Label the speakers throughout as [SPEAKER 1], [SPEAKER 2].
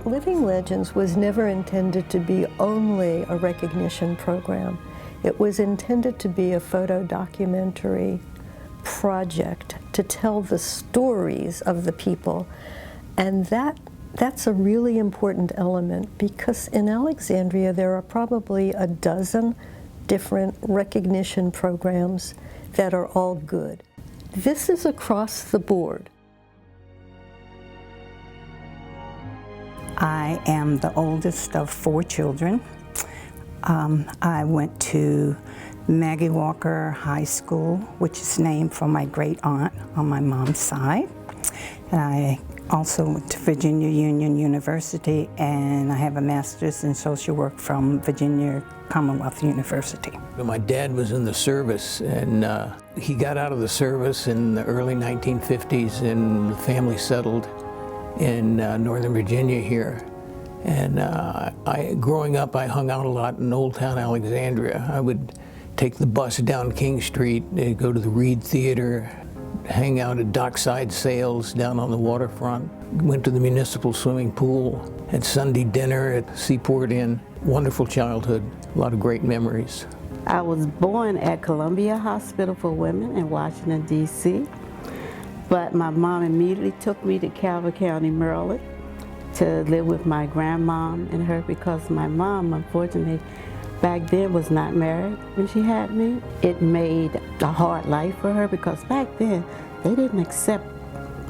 [SPEAKER 1] Living Legends was never intended to be only a recognition program. It was intended to be a photo documentary project to tell the stories of the people. And that's a really important element, because in Alexandria there are probably a dozen different recognition programs that are all good. This is across the board.
[SPEAKER 2] I am the oldest of 4 children. I went to Maggie Walker High School, which is named for my great aunt on my mom's side. And I also went to Virginia Union University, and I have a master's in social work from Virginia Commonwealth University.
[SPEAKER 3] My dad was in the service, and he got out of the service in the early 1950s, and the family settled in Northern Virginia here. And growing up, I hung out a lot in Old Town Alexandria. I would take the bus down King Street, go to the Reed Theater, hang out at dockside sales down on the waterfront, went to the municipal swimming pool, had Sunday dinner at Seaport Inn. Wonderful childhood, a lot of great memories.
[SPEAKER 4] I was born at Columbia Hospital for Women in Washington, D.C., but my mom immediately took me to Calvert County, Maryland, to live with my grandmom and her, because my mom, unfortunately, back then was not married when she had me. It made a hard life for her, because back then they didn't accept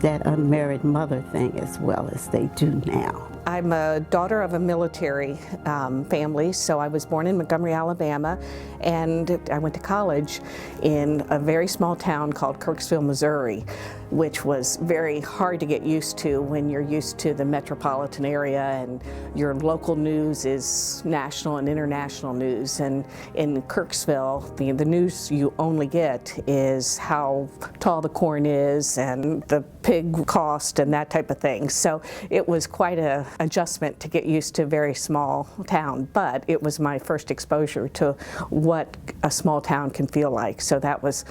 [SPEAKER 4] that unmarried mother thing as well as they do now.
[SPEAKER 5] I'm a daughter of a military family, so I was born in Montgomery, Alabama, and I went to college in a very small town called Kirksville, Missouri, which was very hard to get used to when you're used to the metropolitan area and your local news is national and international news. And in Kirksville, the news you only get is how tall the corn is and the pig cost and that type of thing. So it was quite an adjustment to get used to a very small town, but it was my first exposure to what a small town can feel like. So that was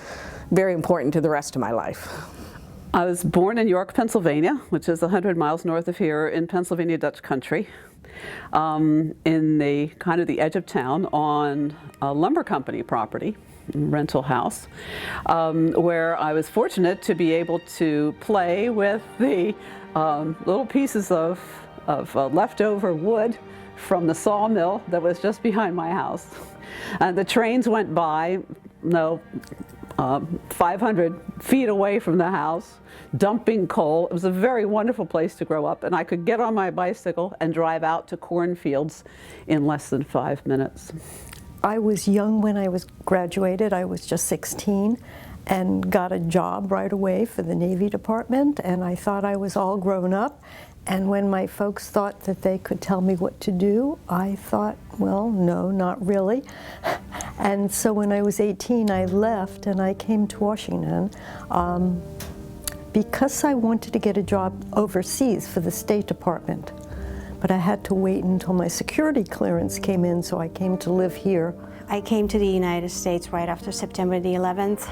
[SPEAKER 5] very important to the rest of my life.
[SPEAKER 6] I was born in York, Pennsylvania, which is 100 miles north of here in Pennsylvania Dutch country, in the kind of the edge of town on a lumber company property, rental house, where I was fortunate to be able to play with the little pieces of leftover wood from the sawmill that was just behind my house. And the trains went by, 500 feet away from the house, dumping coal. It was a very wonderful place to grow up, and I could get on my bicycle and drive out to cornfields in less than 5 minutes.
[SPEAKER 1] I was young when I was graduated. I was just 16 and got a job right away for the Navy Department, and I thought I was all grown up. And when my folks thought that they could tell me what to do, I thought, well, no, not really. And so when I was 18, I left and I came to Washington because I wanted to get a job overseas for the State Department. But I had to wait until my security clearance came in, so I came to live here.
[SPEAKER 7] I came to the United States right after September the 11th.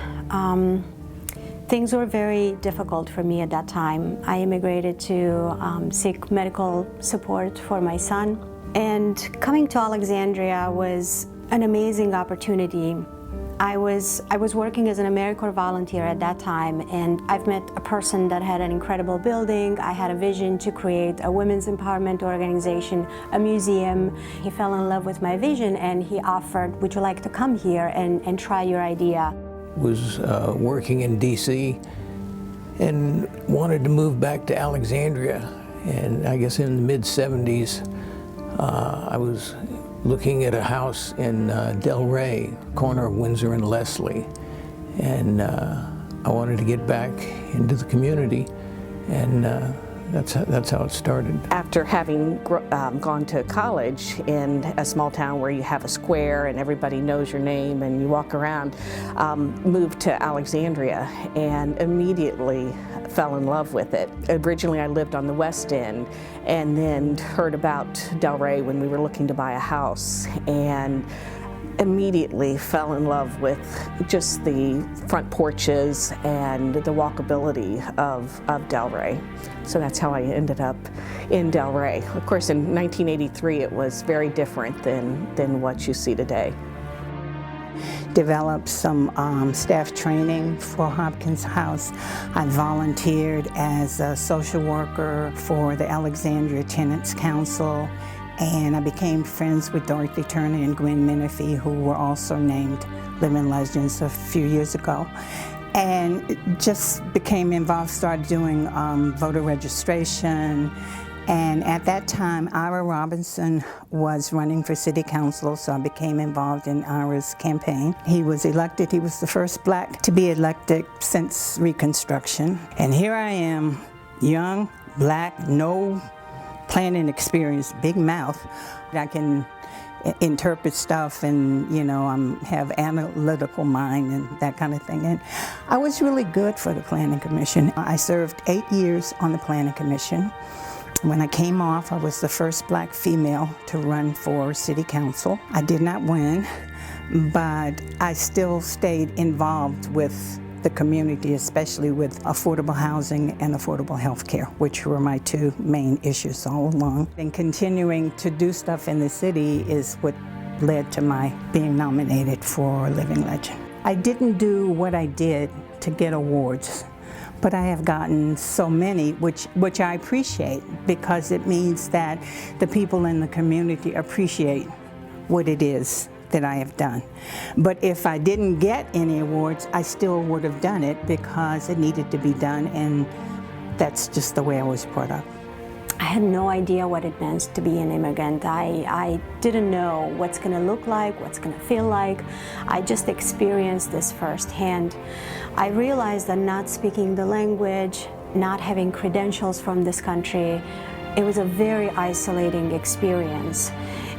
[SPEAKER 7] Things were very difficult for me at that time. I immigrated to seek medical support for my son. And coming to Alexandria was an amazing opportunity. I was working as an AmeriCorps volunteer at that time, and I've met a person that had an incredible building. I had a vision to create a women's empowerment organization, a museum. He fell in love with my vision and he offered, would you like to come here and try your idea?
[SPEAKER 3] Was working in DC and wanted to move back to Alexandria, and I guess in the mid-70s I was looking at a house in Del Rey, corner of Windsor and Leslie, and I wanted to get back into the community, and that's how it started.
[SPEAKER 5] After having gone to college in a small town where you have a square and everybody knows your name and you walk around, moved to Alexandria and immediately fell in love with it. Originally I lived on the West End and then heard about Del Rey when we were looking to buy a house, and immediately fell in love with just the front porches and the walkability of Delray. So that's how I ended up in Delray. Of course, in 1983, it was very different than what you see today.
[SPEAKER 2] Developed some staff training for Hopkins House. I volunteered as a social worker for the Alexandria Tenants Council, and I became friends with Dorothy Turner and Gwen Menifee, who were also named Living Legends a few years ago. And just became involved, started doing voter registration. And at that time, Ira Robinson was running for city council, so I became involved in Ira's campaign. He was elected. He was the first black to be elected since Reconstruction. And here I am, young, black, no planning experience, big mouth. I can interpret stuff and, you know, have analytical mind and that kind of thing. And I was really good for the Planning Commission. I served 8 years on the Planning Commission. When I came off, I was the first black female to run for city council. I did not win, but I still stayed involved with the community, especially with affordable housing and affordable health care, which were my two main issues all along. And continuing to do stuff in the city is what led to my being nominated for Living Legend. I didn't do what I did to get awards, but I have gotten so many, which I appreciate, because it means that the people in the community appreciate what it is that I have done. But if I didn't get any awards, I still would have done it because it needed to be done, and that's just the way I was brought up.
[SPEAKER 7] I had no idea what it meant to be an immigrant. I didn't know what's going to look like, what's going to feel like. I just experienced this firsthand. I realized that not speaking the language, not having credentials from this country, it was a very isolating experience.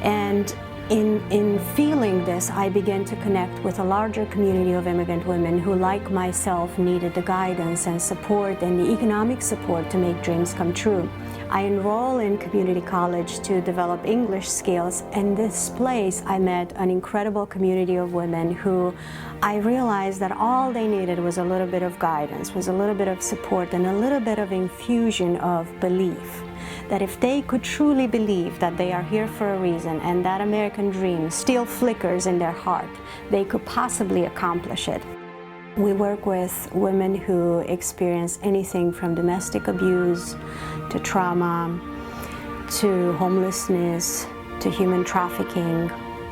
[SPEAKER 7] And in feeling this, I began to connect with a larger community of immigrant women who, like myself, needed the guidance and support and the economic support to make dreams come true. I enrolled in community college to develop English skills, and this place I met an incredible community of women who I realized that all they needed was a little bit of guidance, was a little bit of support, and a little bit of infusion of belief. That if they could truly believe that they are here for a reason and that American dream still flickers in their heart, they could possibly accomplish it. We work with women who experience anything from domestic abuse to trauma to homelessness to human trafficking.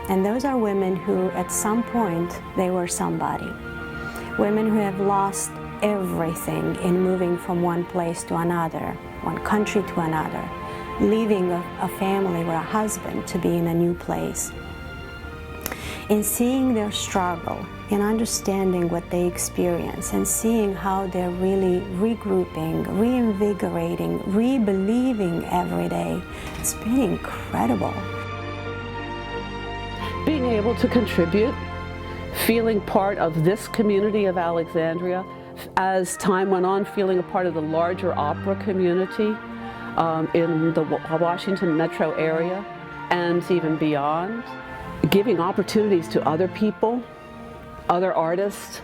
[SPEAKER 7] And those are women who at some point they were somebody. Women who have lost everything in moving from one place to another, one country to another, leaving a family or a husband to be in a new place. In seeing their struggle, in understanding what they experience, and seeing how they're really regrouping, reinvigorating, re-believing every day, it's been incredible.
[SPEAKER 6] Being able to contribute, feeling part of this community of Alexandria, as time went on, feeling a part of the larger opera community in the Washington metro area and even beyond, giving opportunities to other people, other artists.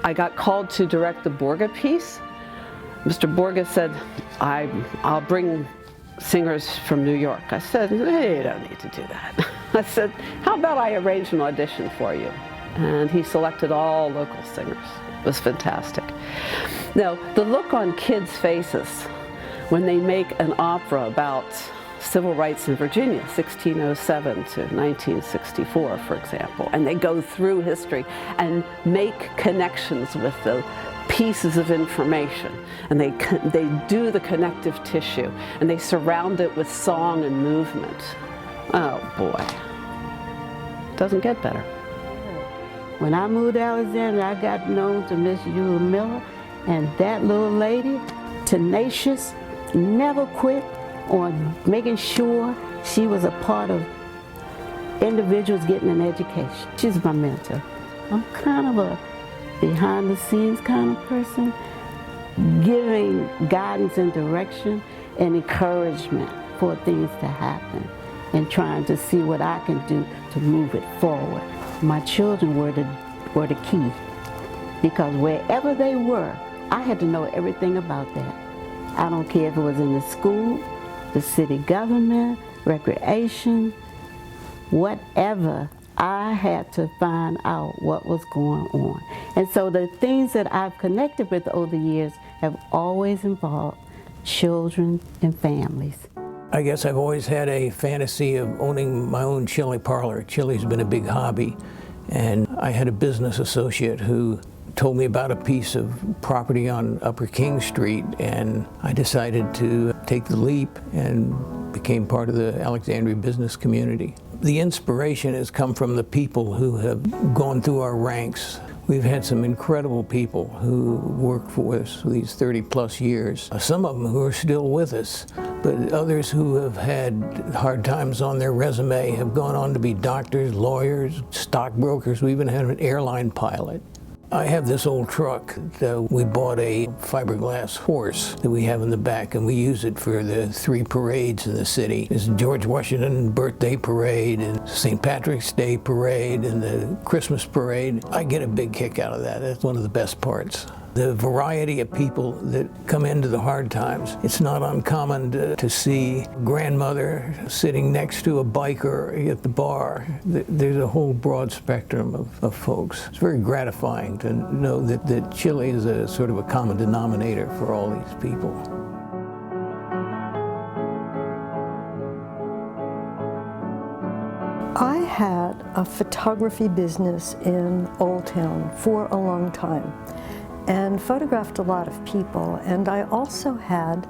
[SPEAKER 6] I got called to direct the Borga piece. Mr. Borga said, I'll bring singers from New York. I said, hey, you don't need to do that. I said, how about I arrange an audition for you? And he selected all local singers. It was fantastic. Now, the look on kids' faces when they make an opera about civil rights in Virginia, 1607 to 1964, for example, and they go through history and make connections with the pieces of information, and they do the connective tissue, and they surround it with song and movement. Oh boy, doesn't get better.
[SPEAKER 4] When I moved to Alexandria, I got known to Miss Eula Miller, and that little lady, tenacious, never quit on making sure she was a part of individuals getting an education. She's my mentor. I'm kind of a behind-the-scenes kind of person, giving guidance and direction and encouragement for things to happen and trying to see what I can do to move it forward. my children were the key, because wherever they were, I had to know everything about that. I don't care if it was in the school, the city government, recreation, whatever. I had to find out what was going on. And so the things that I've connected with over the years have always involved children and families.
[SPEAKER 3] I guess I've always had a fantasy of owning my own chili parlor. Chili's been a big hobby. And I had a business associate who told me about a piece of property on Upper King Street, and I decided to take the leap and became part of the Alexandria business community. The inspiration has come from the people who have gone through our ranks. We've had some incredible people who work for us for these 30+ years. Some of them who are still with us, but others who have had hard times on their resume have gone on to be doctors, lawyers, stockbrokers. We even had an airline pilot. I have this old truck that we bought, a fiberglass horse that we have in the back, and we use it for the 3 parades in the city. There's George Washington birthday parade and St. Patrick's Day parade and the Christmas parade. I get a big kick out of that. That's one of the best parts. The variety of people that come into the hard times. It's not uncommon to see grandmother sitting next to a biker at the bar. There's a whole broad spectrum of folks. It's very gratifying to know that Chile is a sort of a common denominator for all these people.
[SPEAKER 1] I had a photography business in Old Town for a long time, and photographed a lot of people, and I also had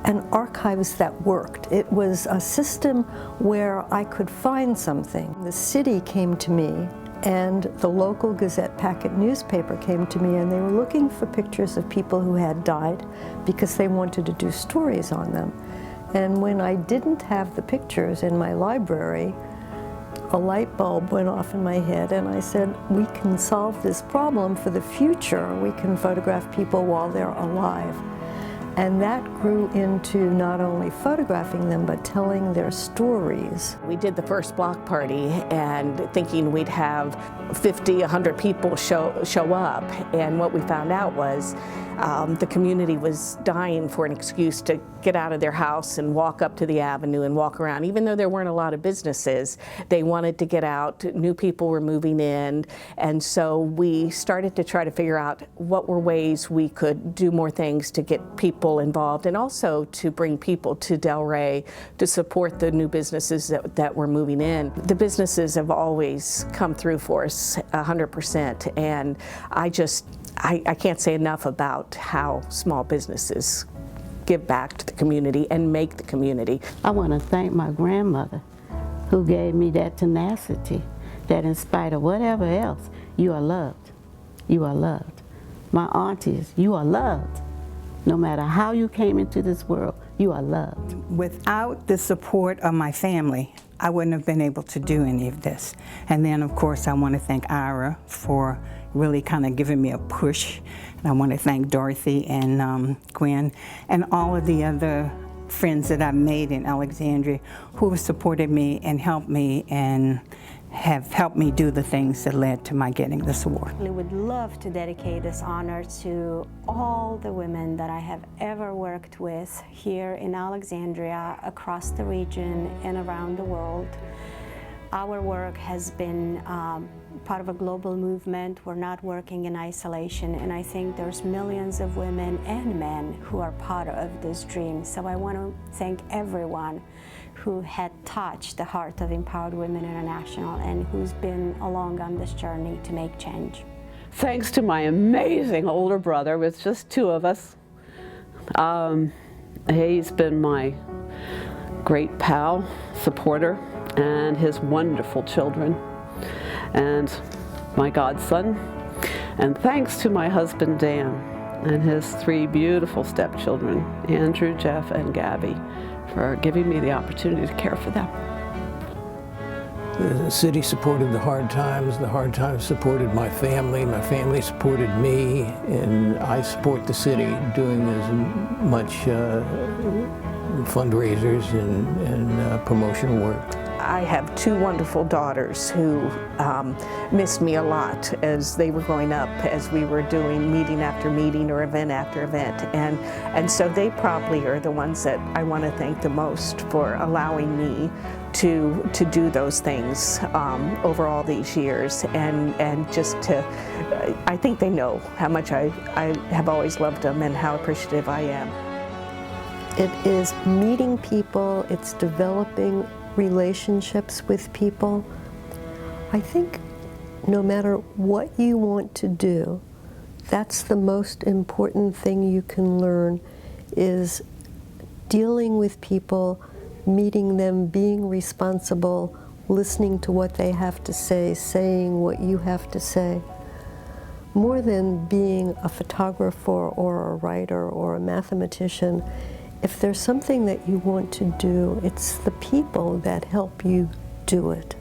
[SPEAKER 1] an archives that worked. It was a system where I could find something. The city came to me, and the local Gazette Packet newspaper came to me, and they were looking for pictures of people who had died because they wanted to do stories on them. And when I didn't have the pictures in my library, a light bulb went off in my head, and I said, we can solve this problem for the future. We can photograph people while they're alive. And that grew into not only photographing them, but telling their stories.
[SPEAKER 5] We did the first block party and thinking we'd have 50, 100 people show up. And what we found out was the community was dying for an excuse to get out of their house and walk up to the avenue and walk around. Even though there weren't a lot of businesses, they wanted to get out. New people were moving in. And so we started to try to figure out what were ways we could do more things to get people involved, and also to bring people to Delray to support the new businesses that were moving in. The businesses have always come through for us 100%, and I can't say enough about how small businesses give back to the community and make the community.
[SPEAKER 4] I want to thank my grandmother who gave me that tenacity, that in spite of whatever else, you are loved. You are loved. My aunties, you are loved. No matter how you came into this world, you are loved.
[SPEAKER 2] Without the support of my family, I wouldn't have been able to do any of this. And then, of course, I want to thank Ira for really kind of giving me a push. And I want to thank Dorothy and Gwen and all of the other friends that I've made in Alexandria who have supported me and helped me and have helped me do the things that led to my getting this award.
[SPEAKER 7] I would love to dedicate this honor to all the women that I have ever worked with here in Alexandria, across the region, and around the world. Our work has been part of a global movement. We're not working in isolation, and I think there's millions of women and men who are part of this dream. So I want to thank everyone who had touched the heart of Empowered Women International and who's been along on this journey to make change.
[SPEAKER 6] Thanks to my amazing older brother, with just 2 of us. He's been my great pal, supporter, and his wonderful children, and my godson. And thanks to my husband, Dan, and his 3 beautiful stepchildren, Andrew, Jeff, and Gabby, for giving me the opportunity to care for them.
[SPEAKER 3] The city supported the hard times supported my family supported me, and I support the city doing as much fundraisers and promotional work.
[SPEAKER 5] I have two wonderful daughters who missed me a lot as they were growing up, as we were doing meeting after meeting or event after event. And so they probably are the ones that I want to thank the most for allowing me to do those things over all these years, and just to, I think they know how much I have always loved them and how appreciative I am.
[SPEAKER 1] It is meeting people, it's developing relationships with people. I think no matter what you want to do, that's the most important thing you can learn, is dealing with people, meeting them, being responsible, listening to what they have to say, saying what you have to say. More than being a photographer or a writer or a mathematician, if there's something that you want to do, it's the people that help you do it.